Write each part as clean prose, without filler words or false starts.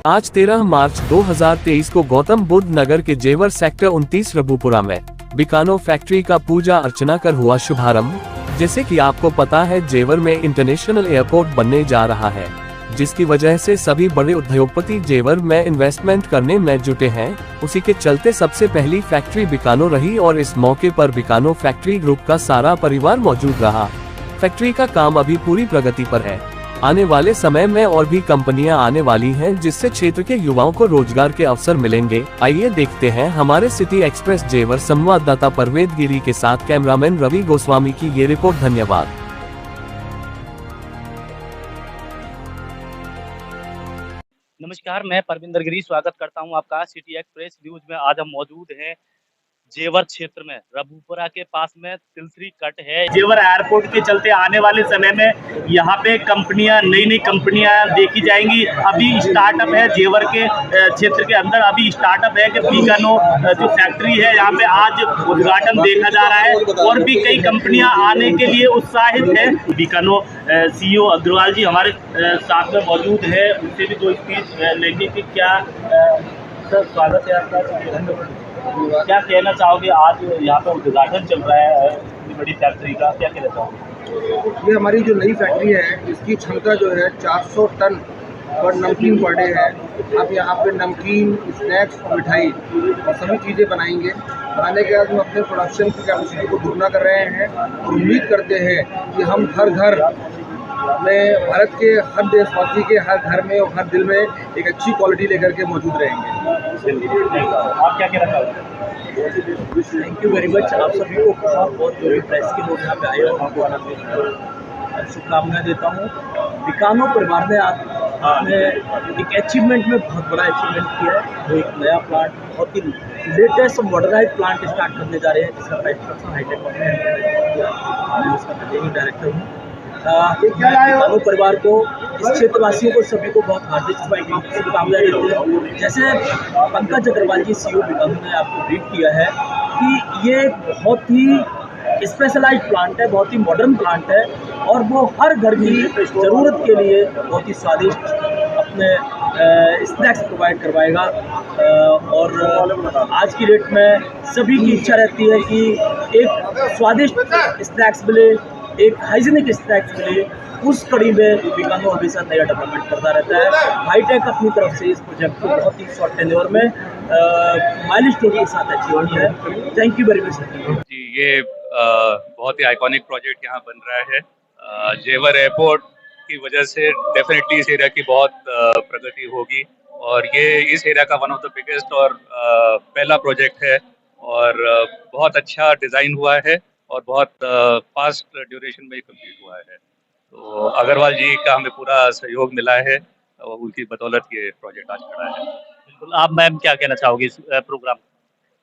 आज 13 मार्च 2023 को गौतम बुद्ध नगर के जेवर सेक्टर 29 रबुपुरा में बीकानो फैक्ट्री का पूजा अर्चना कर हुआ शुभारंभ। जैसे कि आपको पता है, जेवर में इंटरनेशनल एयरपोर्ट बनने जा रहा है, जिसकी वजह से सभी बड़े उद्योगपति जेवर में इन्वेस्टमेंट करने में जुटे हैं। उसी के चलते सबसे पहली फैक्ट्री बीकानो रही और इस मौके पर बीकानो फैक्ट्री ग्रुप का सारा परिवार मौजूद रहा। फैक्ट्री का काम अभी पूरी प्रगति पर है। आने वाले समय में और भी कंपनियां आने वाली हैं, जिससे क्षेत्र के युवाओं को रोजगार के अवसर मिलेंगे। आइए देखते हैं हमारे सिटी एक्सप्रेस जेवर संवाददाता परवेद गिरी के साथ कैमरामैन रवि गोस्वामी की ये रिपोर्ट। धन्यवाद। नमस्कार, मैं परविंदर गिरी स्वागत करता हूं आपका सिटी एक्सप्रेस न्यूज में। आज हम मौजूद हैं जेवर क्षेत्र में, रबुपुरा के पास में तिलसरी कट है। जेवर एयरपोर्ट के चलते आने वाले समय में यहाँ पे नई कंपनियां देखी जाएंगी। अभी स्टार्टअप है जेवर के क्षेत्र के अंदर, अभी स्टार्टअप है कि बीकानो जो फैक्ट्री है यहाँ पे आज उद्घाटन देखा जा रहा है और भी कई कंपनियां आने के लिए उत्साहित है। बीकानो CEO अग्रवाल जी हमारे साथ में मौजूद है, उनसे भी दो स्पीच लेंगे कि क्या सर स्वागत है आपका। क्या कहना चाहोगे, आज यहाँ पे उद्घाटन चल रहा है इतनी बड़ी फैक्ट्री का, क्या कहना चाहोगे? ये हमारी जो नई फैक्ट्री है, इसकी क्षमता जो है 400 टन पर नमकीन पर डे है। अब यहाँ पे नमकीन, स्नैक्स, मिठाई और सभी चीज़ें बनाने के बाद हम अपने प्रोडक्शन की कैपेसिटी को दुगना कर रहे हैं और उम्मीद करते हैं कि हम हर घर में, भारत के हर देशवासी के हर घर में और हर दिल में एक अच्छी क्वालिटी लेकर के मौजूद रहेंगे। आप क्या कहना चाहोगे? Thank you very much. आप सभी को बहुत जो भी प्रेस के लोग यहाँ पे आए हो, आपको शुभकामनाएं देता हूँ। बीकानो परिवार ने आपने एक अचीवमेंट में बहुत बड़ा अचीवमेंट किया है। वो एक नया प्लांट, बहुत ही लेटेस्ट मॉडर्नाइज प्लांट स्टार्ट करने जा रहे हैं, जिसका प्राइस हाईटेक मैं उसका मैनेजिंग डायरेक्टर हूँ। बीकानो परिवार को, इस क्षेत्रवासियों को, सभी को बहुत हार्दिक शुभकामनाएं देते हैं। जैसे पंकज अग्रवाल जी CEO बीकानो ने आपको ब्रीफ किया है कि ये बहुत ही स्पेशलाइज्ड प्लांट है, बहुत ही मॉडर्न प्लांट है और वो हर घर की ज़रूरत के लिए बहुत ही स्वादिष्ट अपने स्नैक्स प्रोवाइड करवाएगा। और आज की डेट में सभी की इच्छा रहती है कि एक स्वादिष्ट स्नैक्स मिले, एक हाइजीनिक स्नैक्स मिले। उस कड़ी में बीकानो हमेशा नया डेवलपमेंट करता रहता है। हाईटेक अपनी तरफ से इस प्रोजेक्ट को बहुत ही शॉर्ट टेन्योर में माइलस्टोन के साथ अचीव किया है। थैंक यू वेरी मच जी। ये बहुत ही आइकॉनिक प्रोजेक्ट यहाँ बन रहा है। जेवर एयरपोर्ट की वजह से डेफिनेटली इस एरिया की बहुत प्रगति होगी और ये इस एरिया का वन ऑफ द बिगेस्ट और पहला प्रोजेक्ट है और बहुत अच्छा डिज़ाइन हुआ है और बहुत फास्ट ड्यूरेशन में कंप्लीट हुआ है। तो अग्रवाल जी का हमें पूरा सहयोग मिला है और उनकी बदौलत ये प्रोजेक्ट आज खड़ा है। बिल्कुल। आप मैम क्या कहना चाहोगे इस program?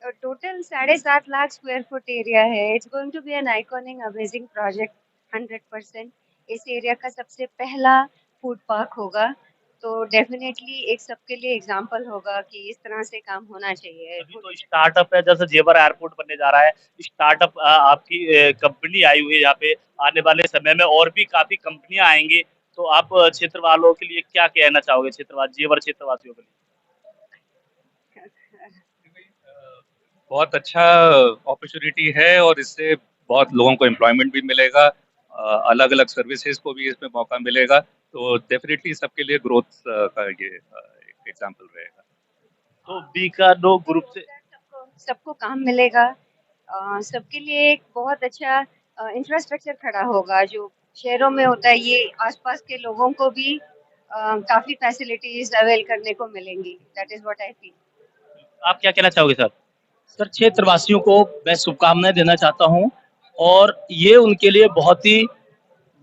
Total 7.5 lakh square feet area है। It's going to be an iconic amazing project 100%। इस एरिया का सबसे पहला फूड पार्क होगा, तो डेफिनेटली एक सबके लिए एग्जांपल होगा कि इस तरह से काम होना चाहिए। अभी तो स्टार्टअप है, जैसे जेवर एयरपोर्ट बनने जा रहा है, स्टार्टअप आपकी कंपनी आई हुई है यहाँ पे। आने वाले समय में और भी काफी कंपनियां आएंगी, तो आप क्षेत्र वालों के लिए क्या कहना चाहोगे, जेवर क्षेत्रवासियों के लिए? बहुत अच्छा अपॉर्चुनिटी है और इससे बहुत लोगों को एम्प्लॉयमेंट भी मिलेगा, अलग अलग सर्विसेज को भी इसमें मौका मिलेगा। तो डेफिनेटली सबके लिए ग्रोथ का ये एक एग्जांपल रहेगा। तो बीकानो ग्रुप से सबको काम मिलेगा, सबके लिए एक बहुत अच्छा इंफ्रास्ट्रक्चर खड़ा होगा। जो शहरों में होता है, ये आसपास के लोगों को भी काफी फैसिलिटीज अवेल करने को मिलेंगी। That is what I feel. आप क्या कहना चाहोगे सर? सर, क्षेत्रवासियों को मैं शुभकामनाएं देना चाहता हूं और ये उनके लिए बहुत ही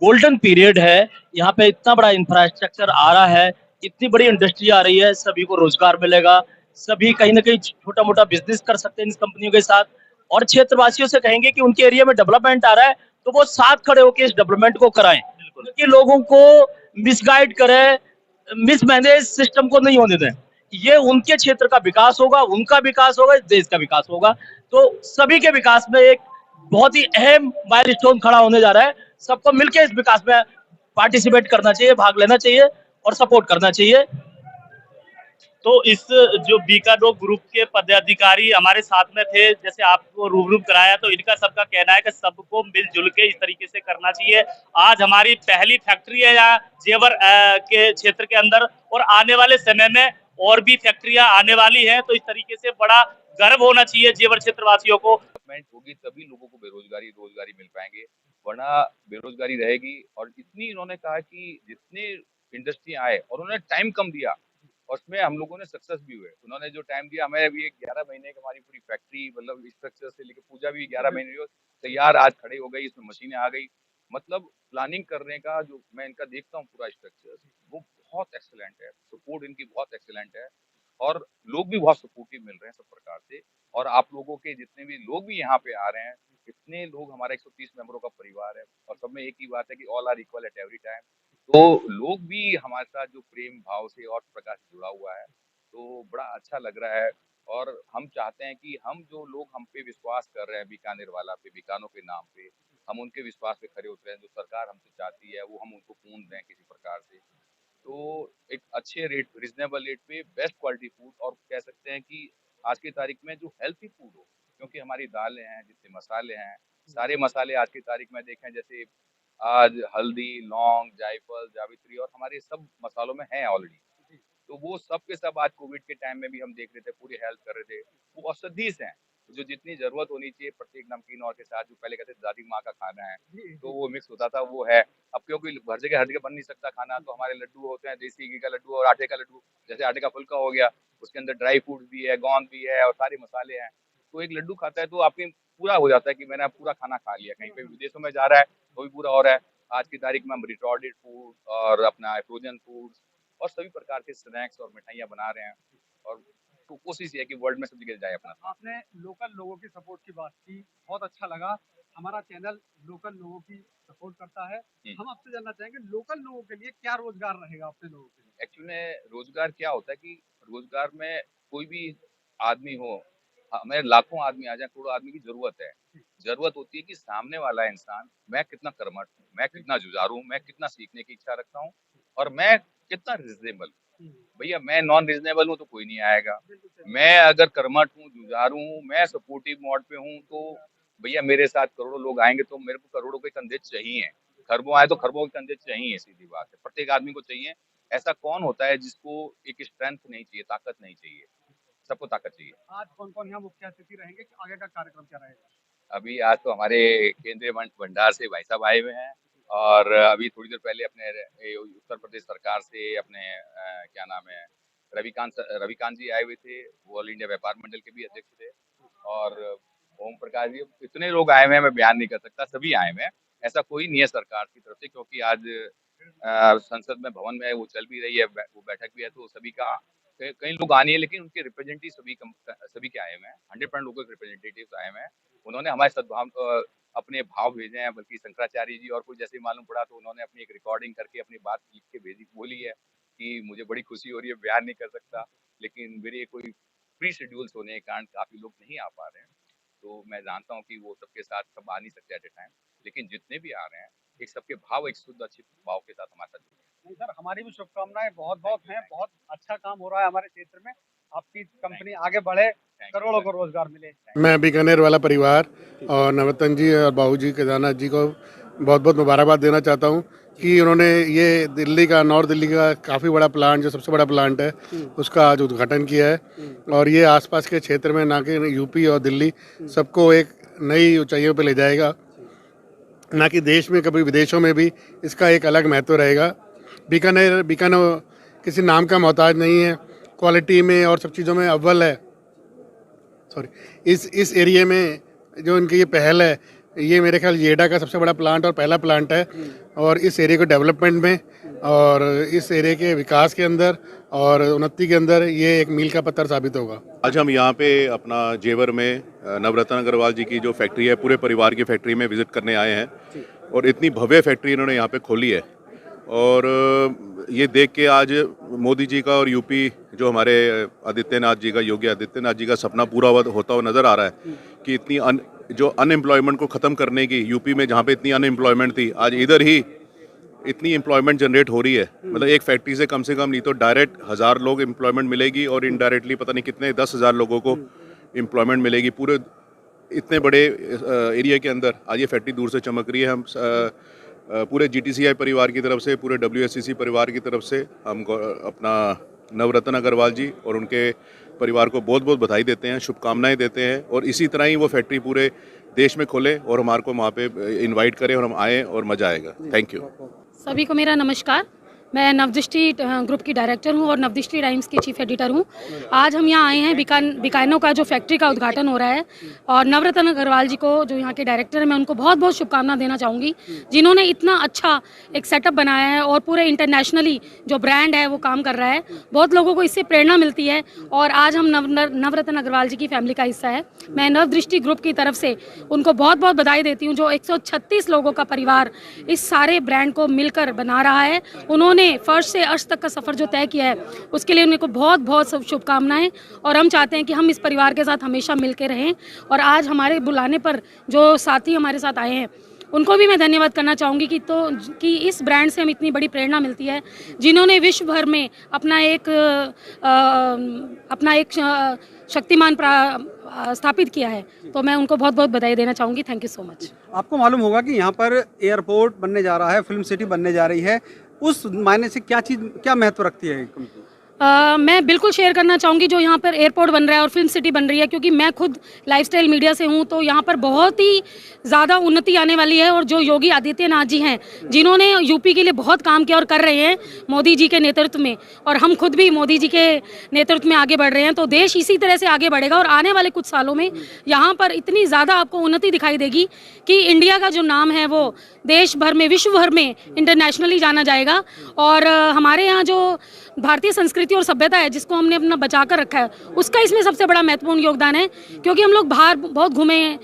गोल्डन पीरियड है। यहाँ पे इतना बड़ा इंफ्रास्ट्रक्चर आ रहा है, इतनी बड़ी इंडस्ट्री आ रही है, सभी को रोजगार मिलेगा, सभी कहीं ना कहीं छोटा मोटा बिजनेस कर सकते हैं इन कंपनियों के साथ। और क्षेत्रवासियों से कहेंगे कि उनके एरिया में डेवलपमेंट आ रहा है तो वो साथ खड़े होकर इस डेवलपमेंट को कराएं, क्योंकि लोगों को मिसगाइड करें, मिसमैनेज सिस्टम को नहीं होने दें। ये उनके क्षेत्र का विकास होगा, उनका विकास होगा, इस देश का विकास होगा। तो सभी के विकास में एक बहुत ही अहम माइलस्टोन खड़ा होने जा रहा है। सबको मिलकर इस विकास में पार्टिसिपेट करना चाहिए, भाग लेना चाहिए और सपोर्ट करना चाहिए। तो इस जो बीकाडो ग्रुप के पदाधिकारी हमारे साथ में थे, जैसे आपको रूबरू कराया, तो इनका सबका कहना है कि सबको मिलजुल के इस तरीके से करना चाहिए। आज हमारी पहली फैक्ट्री है यहाँ जेवर के क्षेत्र के अंदर, और आने वाले समय में और भी फैक्ट्रियां आने वाली हैं, तो इस तरीके से बड़ा गर्व होना चाहिए जेवर क्षेत्र वासियों को। डेवलपमेंट होगी तभी लोगों को रोजगारी मिल पाएंगे, वरना बेरोजगारी रहेगी। और इतनी इन्होंने कहा कि जितने इंडस्ट्री आए और उन्होंने टाइम कम दिया, और उसमें हम लोगों ने सक्सेस भी हुए। उन्होंने जो टाइम दिया, हमें अभी 11 महीने की हमारी पूरी फैक्ट्री, मतलब स्ट्रक्चर से लेकर पूजा भी 11 महीने हुए तैयार, आज खड़े हो गई, इसमें मशीनें आ गई। मतलब प्लानिंग करने का जो मैं इनका देखता हूँ पूरा स्ट्रक्चर, वो बहुत एक्सेलेंट है। सपोर्ट इनकी बहुत एक्सेलेंट है, और लोग भी बहुत सपोर्टिव मिल रहे हैं सब प्रकार से। और आप लोगों के जितने भी लोग भी यहाँ पे आ रहे हैं, इतने लोग, हमारा 130 मेंबरों का परिवार है, और सब में एक ही बात है कि all are equal at every time. तो लोग भी हमारे साथ जो प्रेम भाव से और प्रकार से जुड़ा हुआ है, तो बड़ा अच्छा लग रहा है। और हम चाहते हैं कि हम जो लोग हम पे विश्वास कर रहे हैं, बीकानेर वाला पे, बीकानो के नाम पे, हम उनके विश्वास पे खड़े उतरे हैं। जो सरकार हमसे चाहती है वो हम उनको पूर्ण दें किसी प्रकार से। तो एक अच्छे रेट, रिजनेबल रेट पे बेस्ट क्वालिटी फूड, और कह सकते हैं कि आज की तारीख में जो हेल्थी फूड हो, क्योंकि हमारी दालें हैं, जितने मसाले हैं, सारे मसाले आज की तारीख में देखें, जैसे आज हल्दी, लौंग, जायफल, जावित्री, और हमारे सब मसालों में है ऑलरेडी। तो वो सब के सब आज कोविड के टाइम में भी हम देख रहे थे, पूरी हेल्प कर रहे थे, वो औषधि हैं। जो जितनी जरूरत होनी चाहिए प्रत्येक नमकीन और के साथ, जो पहले कहते थे दादी माँ का खाना है, तो वो मिक्स होता था, वो है। अब क्योंकि हर जगह बन नहीं सकता खाना, तो हमारे लड्डू होते हैं, देसी घी का लड्डू और आटे का लड्डू। जैसे आटे का फुल्का हो गया, उसके अंदर ड्राई फ्रूट भी है, गोंद भी है, और सारे मसाले हैं। तो एक लड्डू खाता है तो आपके पूरा हो जाता है कि मैंने पूरा खाना खा लिया। कहीं पे विदेशों में जा रहा है तो भी पूरा हो रहा है। आज की तारीख में हम रिटॉर्डेड फूड और अपना फ्रोजन फूड्स और सभी प्रकार के स्नैक्स और मिठाइयाँ बना रहे हैं, और तो कोशिश ये है कि वर्ल्ड में सब जगह जाए अपना। आपने लोकल लोगों की सपोर्ट की बात की, बहुत अच्छा लगा। हमारा चैनल लोकल लोगों की सपोर्ट करता है। हम आपसे जानना चाहेंगे, लोकल लोगों के लिए क्या रोजगार रहेगा अपने लोगों के लिए? एक्चुअली में रोजगार क्या होता है कि रोजगार में कोई भी आदमी हो, हमें लाखों आदमी आ जाए, करोड़ों आदमी की जरूरत है। जरूरत होती है कि सामने वाला इंसान, मैं कितना कर्मठ हूँ, मैं कितना जुझारू हूँ, मैं कितना सीखने की इच्छा रखता हूँ, और मैं कितना रिजनेबल। भैया मैं नॉन रिजनेबल हूँ तो कोई नहीं आएगा। मैं अगर कर्मठ हूँ, जुझारू हूँ, मैं सपोर्टिव मोड पे हूँ, तो भैया मेरे साथ करोड़ों लोग आएंगे, तो मेरे को करोड़ों के कंधे चाहिए। खरबों आए तो खरबों के कंधे चाहिए, सीधी बात है, प्रत्येक आदमी को चाहिए। ऐसा कौन होता है जिसको एक स्ट्रेंथ नहीं चाहिए, ताकत नहीं चाहिए? सबको ताकत चाहिए। आज कौन कौन यहाँ मुख्य अतिथि रहेंगे, आगे का कार्यक्रम क्या रहेगा? अभी आज तो हमारे केंद्रीय भंडार से भाई साहब आए हुए हैं, और अभी थोड़ी देर पहले अपने उत्तर प्रदेश सरकार से अपने क्या नाम है, रविकांत जी आए हुए थे, वो ऑल इंडिया व्यापार मंडल के भी अध्यक्ष थे। और ओम प्रकाश जी, इतने लोग आए हुए हैं, मैं बयान नहीं कर सकता, सभी आए हुए हैं। ऐसा कोई नहीं है सरकार की तरफ से, क्योंकि आज संसद में, भवन में वो चल भी रही है, वो बैठक भी है, तो सभी का कई लोग आने हैं, लेकिन उनके रिप्रेजेंटेटिव सभी के आए हुए हैं। 100% लोगों के रिप्रेजेंटेटिव आए हुए हैं। उन्होंने हमारे सद्भाव अपने भाव भेजे हैं, बल्कि शंकराचार्य जी और कोई जैसे मालूम पड़ा तो उन्होंने अपनी एक रिकॉर्डिंग करके अपनी बात लिख के भेजी, बोली है कि मुझे बड़ी खुशी हो रही है, बयान नहीं कर सकता, लेकिन मेरे कोई प्री शेड्यूल्स होने के कारण काफी लोग नहीं आ पा रहे हैं। तो मैं जानता हूँ कि वो सबके साथ सब आ नहीं सकते एट ए टाइम, लेकिन जितने भी आ रहे हैं, एक सबके भाव, एक शुद्ध अच्छे भाव के साथ हमारे साथ जुड़े। नहीं सर, हमारी भी शुभकामनाएं बहुत बहुत हैं। बहुत अच्छा काम हो रहा है हमारे क्षेत्र में, आपकी कंपनी आगे बढ़े, करोड़ों को रोजगार मिले। मैं बीकानेर वाला परिवार और नवरत्न जी और बाबू जी केदारनाथ जी को बहुत बहुत मुबारकबाद देना चाहता हूँ कि उन्होंने ये दिल्ली का, नॉर्थ दिल्ली का काफ़ी बड़ा प्लांट, जो सबसे बड़ा प्लांट है, उसका आज उद्घाटन किया है। और ये आसपास के क्षेत्र में, ना कि यूपी और दिल्ली, सबको एक नई ऊंचाइयों पे ले जाएगा। ना कि देश में, कभी विदेशों में भी इसका एक अलग महत्व रहेगा। बीकानेर किसी नाम का मोहताज नहीं है, क्वालिटी में और सब चीज़ों में अव्वल है। सॉरी, इस एरिया में जो इनकी ये पहल है, ये मेरे ख्याल येडा का सबसे बड़ा प्लांट और पहला प्लांट है, और इस एरिया को डेवलपमेंट में और इस एरिया के विकास के अंदर और उन्नति के अंदर ये एक मील का पत्थर साबित होगा। आज हम यहाँ पे अपना जेवर में नवरत्न अग्रवाल जी की जो फैक्ट्री है, पूरे परिवार की फैक्ट्री में विजिट करने आए हैं, और इतनी भव्य फैक्ट्री इन्होंने यहाँ पे खोली है। और ये देख के आज मोदी जी का और यूपी जो हमारे आदित्यनाथ जी का, योगी आदित्यनाथ जी का सपना पूरा होता हुआ नज़र आ रहा है कि इतनी जो अनएम्प्लॉयमेंट को ख़त्म करने की, यूपी में जहाँ पे इतनी अनएम्प्लॉयमेंट थी, आज इधर ही इतनी एम्प्लॉयमेंट जनरेट हो रही है, मतलब एक फैक्ट्री से कम नहीं तो डायरेक्ट 1000 लोग एम्प्लॉयमेंट मिलेगी और इनडायरेक्टली पता नहीं कितने 10,000 लोगों को एम्प्लॉयमेंट मिलेगी पूरे इतने बड़े एरिया के अंदर। आज ये फैक्ट्री दूर से चमक रही है। हम पूरे GTCI परिवार की तरफ से, पूरे WSCC परिवार की तरफ से हम अपना नवरत्न अग्रवाल जी और उनके परिवार को बहुत बहुत बधाई देते हैं, शुभकामनाएं देते हैं और इसी तरह ही वो फैक्ट्री पूरे देश में खोले और हमारे को वहाँ पे इनवाइट करें और हम आएँ और मज़ा आएगा। Thank you. सभी को मेरा नमस्कार। मैं नवदृष्टि ग्रुप की डायरेक्टर हूं और नवदृष्टि टाइम्स की चीफ एडिटर हूं। आज हम यहां आए हैं बिकानो का जो फैक्ट्री का उद्घाटन हो रहा है और नवरत्न अग्रवाल जी को जो यहां के डायरेक्टर हैं, मैं उनको बहुत बहुत शुभकामना देना चाहूँगी, जिन्होंने इतना अच्छा एक सेटअप बनाया है और पूरे इंटरनेशनली जो ब्रांड है वो काम कर रहा है। बहुत लोगों को इससे प्रेरणा मिलती है और आज हम नवरत्न अग्रवाल जी की फैमिली का हिस्सा है। मैं नवदृष्टि ग्रुप की तरफ से उनको बहुत बहुत बधाई देती हूँ, जो 136 लोगों का परिवार इस सारे ब्रांड को मिलकर बना रहा है। उन्होंने फर्श से अर्श तक का सफ़र जो तय किया है उसके लिए उनको बहुत बहुत शुभकामनाएं और हम चाहते हैं कि हम इस परिवार के साथ हमेशा मिलके रहें। और आज हमारे बुलाने पर जो साथी हमारे साथ आए हैं उनको भी मैं धन्यवाद करना चाहूँगी कि इस ब्रांड से हम इतनी बड़ी प्रेरणा मिलती है, जिन्होंने विश्व भर में अपना एक शक्तिमान स्थापित किया है। तो मैं उनको बहुत बहुत बधाई देना चाहूँगी। Thank you so much. आपको मालूम होगा कि यहाँ पर एयरपोर्ट बनने जा रहा है, फिल्म सिटी बनने जा रही है, उस मायने से क्या महत्व रखती है कंपनी? मैं बिल्कुल शेयर करना चाहूँगी जो यहाँ पर एयरपोर्ट बन रहा है और फिल्म सिटी बन रही है, क्योंकि मैं खुद लाइफस्टाइल मीडिया से हूँ, तो यहाँ पर बहुत ही ज़्यादा उन्नति आने वाली है। और जो योगी आदित्यनाथ जी हैं, जिन्होंने यूपी के लिए बहुत काम किया और कर रहे हैं मोदी जी के नेतृत्व में, और हम खुद भी मोदी जी के नेतृत्व में आगे बढ़ रहे हैं, तो देश इसी तरह से आगे बढ़ेगा और आने वाले कुछ सालों में यहाँ पर इतनी ज़्यादा आपको उन्नति दिखाई देगी कि इंडिया का जो नाम है वो देश भर में, विश्व भर में इंटरनेशनली जाना जाएगा। और हमारे यहाँ जो भारतीय संस्कृति और सभ्यता है जिसको हमने अपना बचा कर रखा है, उसका इसमें सबसे बड़ा महत्वपूर्ण योगदान है। क्योंकि हम लोग बाहर बहुत घूमे हैं,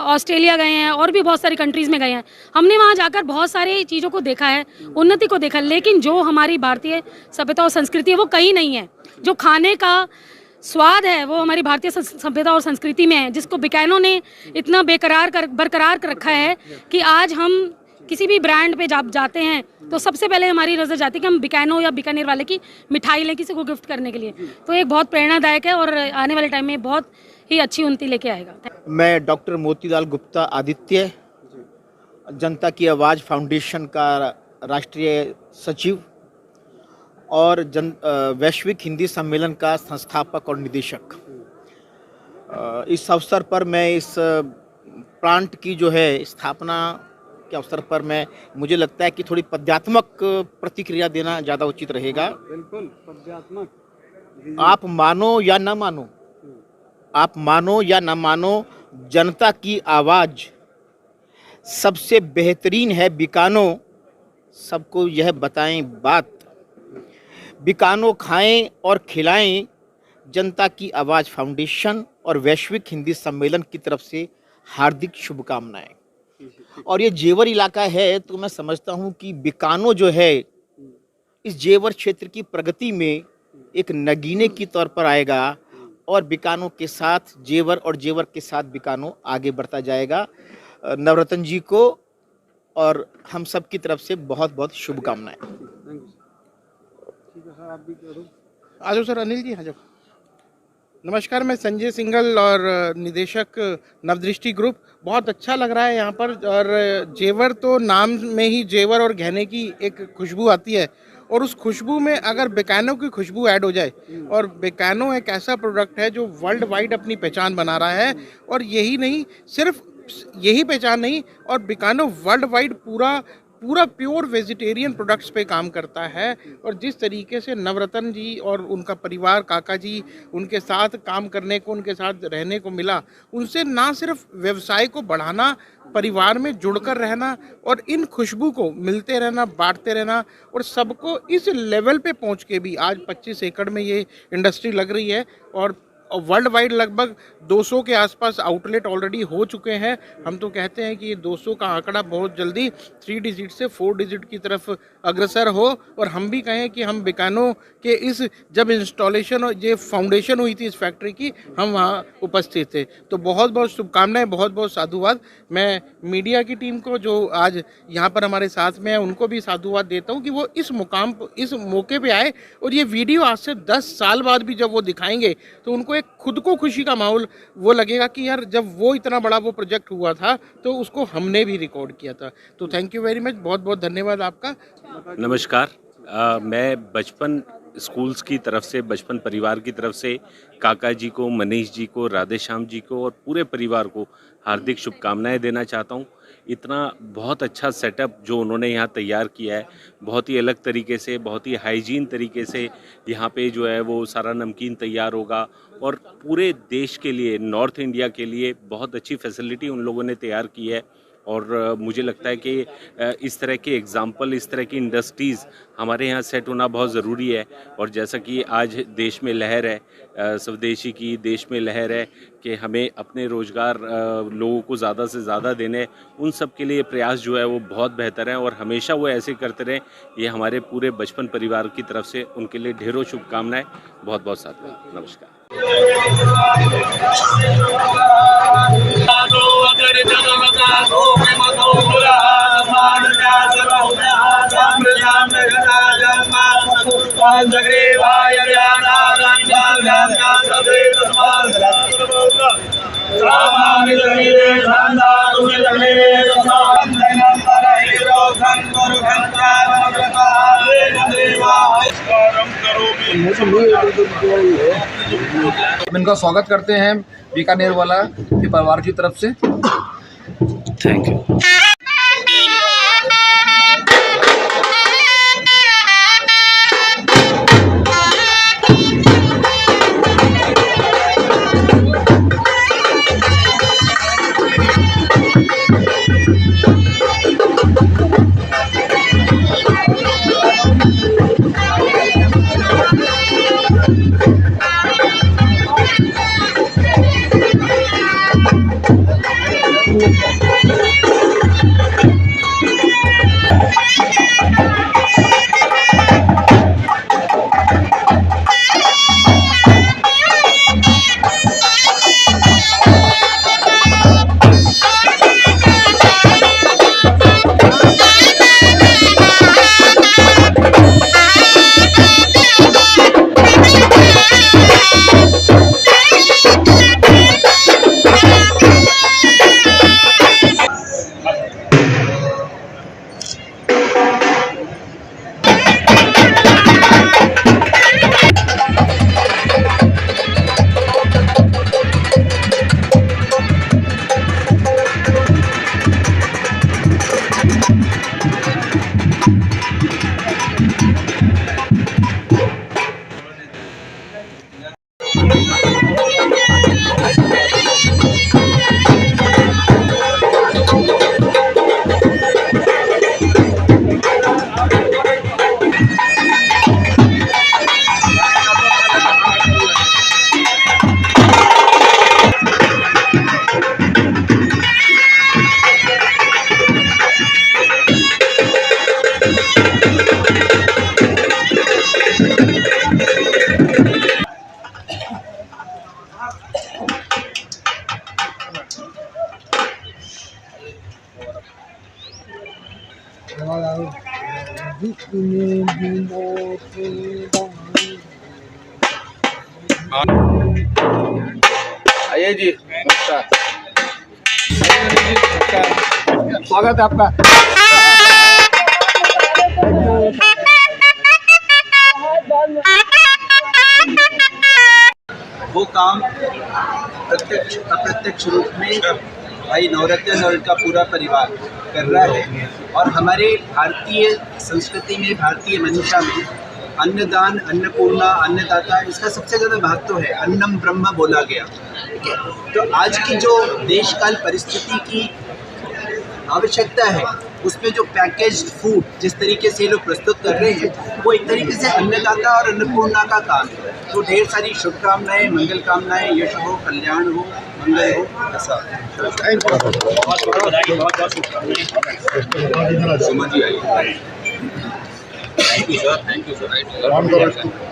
ऑस्ट्रेलिया गए हैं और भी बहुत सारी कंट्रीज़ में गए हैं, हमने वहाँ जाकर बहुत सारी चीज़ों को देखा है, उन्नति को देखा, लेकिन जो हमारी भारतीय सभ्यता और संस्कृति है वो कहीं नहीं है। जो खाने का स्वाद है वो हमारी भारतीय सभ्यता और संस्कृति में है, जिसको बिकानो ने इतना बरकरार कर रखा है कि आज हम किसी भी ब्रांड पे जाते हैं तो सबसे पहले हमारी नज़र जाती है कि हम बिकानो या बीकानेर वाले की मिठाई लें किसी को गिफ्ट करने के लिए। तो एक बहुत प्रेरणादायक है और आने वाले टाइम में बहुत ही अच्छी उन्नति लेके आएगा। मैं डॉक्टर मोतीलाल गुप्ता आदित्य, जनता की आवाज़ फाउंडेशन का राष्ट्रीय सचिव और वैश्विक हिंदी सम्मेलन का संस्थापक और निदेशक। इस अवसर पर मैं इस प्लांट की जो है स्थापना के अवसर पर मुझे लगता है कि थोड़ी पद्यात्मक प्रतिक्रिया देना ज़्यादा उचित रहेगा। बिल्कुल पद्यात्मक। आप मानो या न मानो, आप मानो या न मानो, जनता की आवाज़ सबसे बेहतरीन है बिकानो, सबको यह बताएं बात, बिकानो खाएं और खिलाएं, जनता की आवाज़ फाउंडेशन और वैश्विक हिंदी सम्मेलन की तरफ से हार्दिक शुभकामनाएं। और ये जेवर इलाका है तो मैं समझता हूँ कि बिकानो जो है इस जेवर क्षेत्र की प्रगति में एक नगीने की तौर पर आएगा और बिकानो के साथ जेवर और जेवर के साथ बिकानो आगे बढ़ता जाएगा। नवरत्न जी को और हम सब की तरफ से बहुत बहुत शुभकामनाएं। आ जाओ सर, अनिल जी आ जाओ। नमस्कार, मैं संजय सिंघल और निदेशक नवदृष्टि ग्रुप। बहुत अच्छा लग रहा है यहाँ पर, और जेवर तो नाम में ही जेवर और गहने की एक खुशबू आती है, और उस खुशबू में अगर बिकानो की खुशबू ऐड हो जाए, और बिकानो एक ऐसा प्रोडक्ट है जो वर्ल्ड वाइड अपनी पहचान बना रहा है, और यही नहीं, सिर्फ यही पहचान नहीं, और बिकानो वर्ल्ड वाइड पूरा प्योर वेजिटेरियन प्रोडक्ट्स पे काम करता है। और जिस तरीके से नवरत्न जी और उनका परिवार, काका जी, उनके साथ काम करने को, उनके साथ रहने को मिला, उनसे ना सिर्फ व्यवसाय को बढ़ाना, परिवार में जुड़कर रहना और इन खुशबू को मिलते रहना, बांटते रहना, और सबको इस लेवल पे पहुंच के भी आज 25 एकड़ में ये इंडस्ट्री लग रही है और वर्ल्ड वाइड लगभग 200 के आसपास आउटलेट ऑलरेडी हो चुके हैं। हम तो कहते हैं कि ये 200 का आंकड़ा बहुत जल्दी 3 डिजिट से 4 डिजिट की तरफ अग्रसर हो। और हम भी कहें कि हम बीकानो के इस जब इंस्टॉलेशन और ये फाउंडेशन हुई थी इस फैक्ट्री की, हम वहाँ उपस्थित थे। तो बहुत बहुत शुभकामनाएं, बहुत बहुत साधुवाद। मैं मीडिया की टीम को जो आज यहाँ पर हमारे साथ में है उनको भी साधुवाद देता हूँ कि वो इस मौके पे आए। और ये वीडियो आज से 10 साल बाद भी जब वो दिखाएंगे तो उनको एक खुद को खुशी का माहौल वो लगेगा कि यार जब वो इतना बड़ा वो प्रोजेक्ट हुआ था तो उसको हमने भी रिकॉर्ड किया था। तो थैंक यू वेरी मच, बहुत बहुत धन्यवाद आपका। नमस्कार, मैं बचपन स्कूल्स की तरफ से, बचपन परिवार की तरफ से काका जी को, मनीष जी को, राधेश्याम जी को और पूरे परिवार को हार्दिक शुभकामनाएं देना चाहता हूं। इतना बहुत अच्छा सेटअप जो उन्होंने यहाँ तैयार किया है, बहुत ही अलग तरीके से, बहुत ही हाइजीन तरीके से यहाँ पे जो है वो सारा नमकीन तैयार होगा। और पूरे देश के लिए, नॉर्थ इंडिया के लिए बहुत अच्छी फैसिलिटी उन लोगों ने तैयार की है। और मुझे लगता है कि इस तरह के एग्ज़ाम्पल, इस तरह की इंडस्ट्रीज़ हमारे यहाँ सेट होना बहुत ज़रूरी है। और जैसा कि आज देश में लहर है, स्वदेशी की देश में लहर है कि हमें अपने रोज़गार लोगों को ज़्यादा से ज़्यादा देने, उन सब के लिए प्रयास जो है वो बहुत बेहतर है और हमेशा वो ऐसे करते रहें। ये हमारे पूरे बचपन परिवार की तरफ से उनके लिए ढेरों शुभकामनाएं। बहुत बहुत साधुवाद। नमस्कार। हम इनका स्वागत करते हैं बीकानेर वाला के परिवार की तरफ से। Thank you. आइए जी, नमस्कार। स्वागत है आपका। वो काम प्रत्यक्ष अप्रत्यक्ष रूप में भाई नवरत्न और उनका पूरा परिवार कर रहा है। और हमारे भारतीय संस्कृति में, भारतीय मंशा में अन्नदान, अन्नपूर्णा, अन्नदाता, इसका सबसे ज़्यादा महत्व है। अन्नम ब्रह्म बोला गया, ठीक है। तो आज की जो देश काल परिस्थिति की आवश्यकता है उसमें जो पैकेज्ड फूड जिस तरीके से ये लोग प्रस्तुत कर रहे हैं वो एक तरीके से अन्नदाता और अन्नपूर्णा का काम है। तो ढेर सारी शुभकामनाएं, मंगल कामनाएं, यश हो, कल्याण हो, मंगल हो, ऐसा। सुमन जी आइए। Thank you sir, thank you sir.